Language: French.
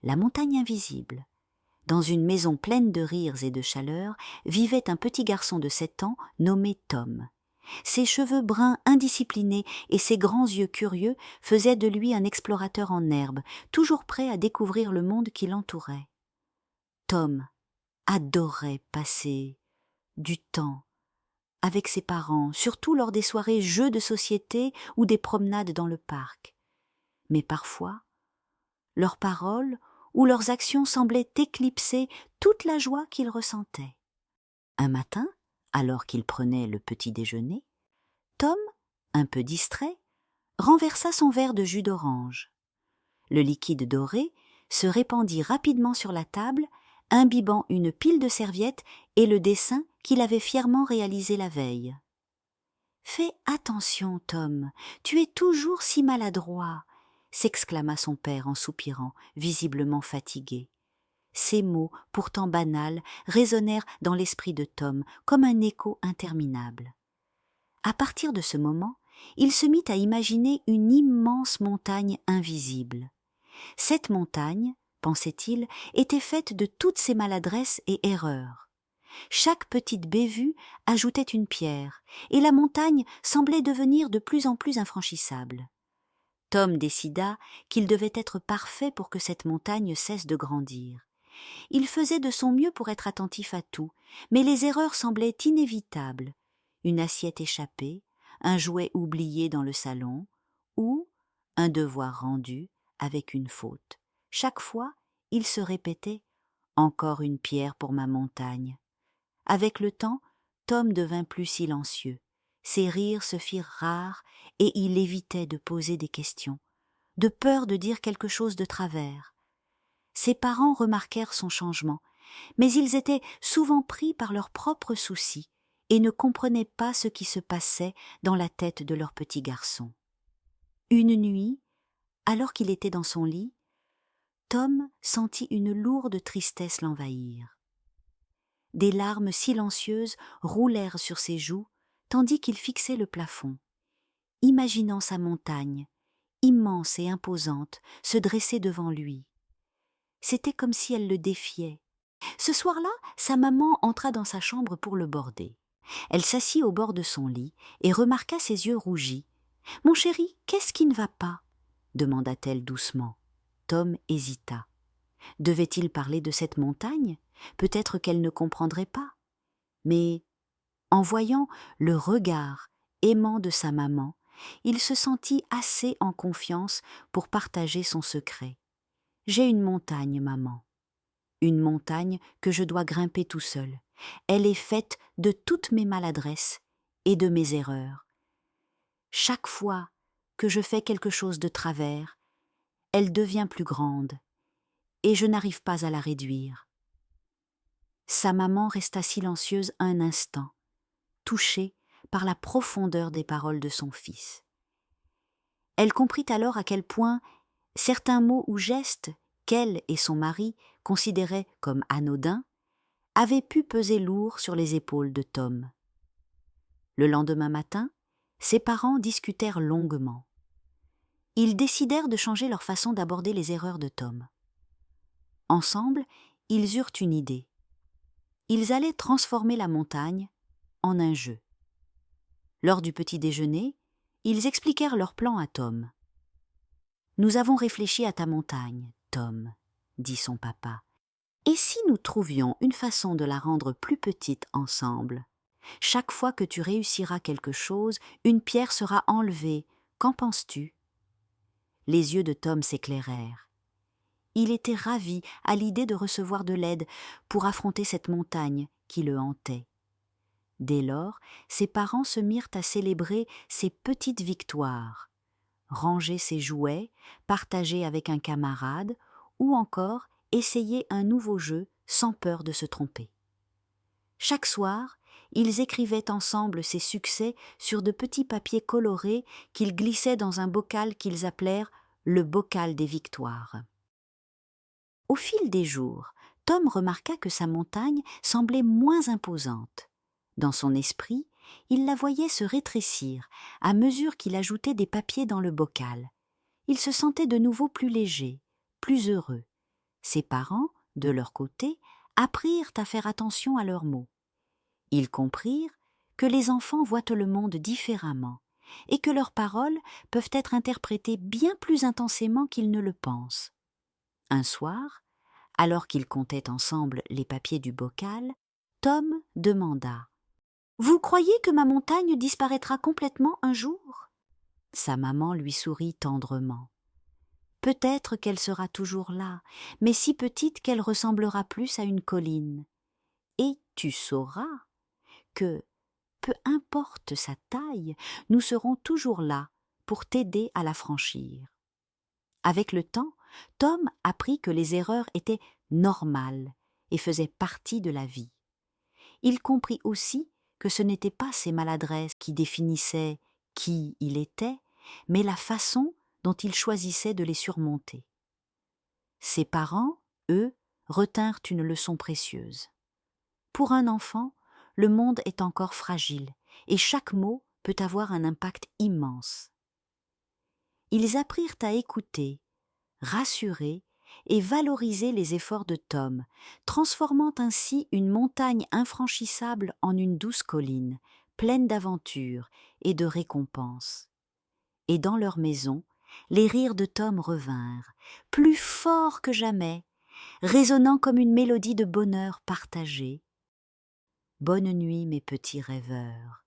La montagne invisible. Dans une maison pleine de rires et de chaleur vivait un petit garçon de 7 ans nommé Tom. Ses cheveux bruns indisciplinés et ses grands yeux curieux faisaient de lui un explorateur en herbe, toujours prêt à découvrir le monde qui l'entourait. Tom adorait passer du temps avec ses parents, surtout lors des soirées jeux de société ou des promenades dans le parc. Mais parfois, leurs paroles ou leurs actions semblaient éclipser toute la joie qu'il ressentait. Un matin, alors qu'il prenait le petit déjeuner, Tom, un peu distrait, renversa son verre de jus d'orange. Le liquide doré se répandit rapidement sur la table, imbibant une pile de serviettes et le dessin qu'il avait fièrement réalisé la veille. « Fais attention, Tom, tu es toujours si maladroit !» s'exclama son père en soupirant, visiblement fatigué. Ces mots, pourtant banals, résonnèrent dans l'esprit de Tom comme un écho interminable. À partir de ce moment, il se mit à imaginer une immense montagne invisible. Cette montagne, pensait-il, était faite de toutes ses maladresses et erreurs. Chaque petite bévue ajoutait une pierre, et la montagne semblait devenir de plus en plus infranchissable. Tom décida qu'il devait être parfait pour que cette montagne cesse de grandir. Il faisait de son mieux pour être attentif à tout, mais les erreurs semblaient inévitables. Une assiette échappée, un jouet oublié dans le salon, ou un devoir rendu avec une faute. Chaque fois, il se répétait « Encore une pierre pour ma montagne ». Avec le temps, Tom devint plus silencieux. Ses rires se firent rares et il évitait de poser des questions, de peur de dire quelque chose de travers. Ses parents remarquèrent son changement, mais ils étaient souvent pris par leurs propres soucis et ne comprenaient pas ce qui se passait dans la tête de leur petit garçon. Une nuit, alors qu'il était dans son lit, Tom sentit une lourde tristesse l'envahir. Des larmes silencieuses roulèrent sur ses joues, tandis qu'il fixait le plafond, imaginant sa montagne, immense et imposante, se dresser devant lui. C'était comme si elle le défiait. Ce soir-là, sa maman entra dans sa chambre pour le border. Elle s'assit au bord de son lit et remarqua ses yeux rougis. « Mon chéri, qu'est-ce qui ne va pas ?» demanda-t-elle doucement. Tom hésita. Devait-il parler de cette montagne ? Peut-être qu'elle ne comprendrait pas. Mais, en voyant le regard aimant de sa maman, il se sentit assez en confiance pour partager son secret. « J'ai une montagne, maman. Une montagne que je dois grimper tout seul. Elle est faite de toutes mes maladresses et de mes erreurs. Chaque fois que je fais quelque chose de travers, elle devient plus grande et je n'arrive pas à la réduire. » Sa maman resta silencieuse un instant, touchée par la profondeur des paroles de son fils. Elle comprit alors à quel point certains mots ou gestes qu'elle et son mari considéraient comme anodins avaient pu peser lourd sur les épaules de Tom. Le lendemain matin, ses parents discutèrent longuement. Ils décidèrent de changer leur façon d'aborder les erreurs de Tom. Ensemble, ils eurent une idée. Ils allaient transformer la montagne en un jeu. Lors du petit déjeuner, ils expliquèrent leur plan à Tom. « Nous avons réfléchi à ta montagne, Tom, » dit son papa. « Et si nous trouvions une façon de la rendre plus petite ensemble ? Chaque fois que tu réussiras quelque chose, une pierre sera enlevée. Qu'en penses-tu » Les yeux de Tom s'éclairèrent. Il était ravi à l'idée de recevoir de l'aide pour affronter cette montagne qui le hantait. Dès lors, ses parents se mirent à célébrer ses petites victoires, ranger ses jouets, partager avec un camarade ou encore essayer un nouveau jeu sans peur de se tromper. Chaque soir, ils écrivaient ensemble ces succès sur de petits papiers colorés qu'ils glissaient dans un bocal qu'ils appelèrent le bocal des victoires. Au fil des jours, Tom remarqua que sa montagne semblait moins imposante. Dans son esprit, il la voyait se rétrécir à mesure qu'il ajoutait des papiers dans le bocal. Il se sentait de nouveau plus léger, plus heureux. Ses parents, de leur côté, apprirent à faire attention à leurs mots. Ils comprirent que les enfants voient le monde différemment et que leurs paroles peuvent être interprétées bien plus intensément qu'ils ne le pensent. Un soir, alors qu'ils comptaient ensemble les papiers du bocal, Tom demanda « Vous croyez que ma montagne disparaîtra complètement un jour ?» Sa maman lui sourit tendrement. « Peut-être qu'elle sera toujours là, mais si petite qu'elle ressemblera plus à une colline. Et tu sauras que, peu importe sa taille, nous serons toujours là pour t'aider à la franchir. » Avec le temps, Tom apprit que les erreurs étaient normales et faisaient partie de la vie. Il comprit aussi que ce n'étaient pas ses maladresses qui définissaient qui il était, mais la façon dont il choisissait de les surmonter. Ses parents, eux, retinrent une leçon précieuse. Pour un enfant, le monde est encore fragile et chaque mot peut avoir un impact immense. Ils apprirent à écouter, rassurer et valoriser les efforts de Tom, transformant ainsi une montagne infranchissable en une douce colline, pleine d'aventures et de récompenses. Et dans leur maison, les rires de Tom revinrent, plus forts que jamais, résonnant comme une mélodie de bonheur partagé. Bonne nuit, mes petits rêveurs,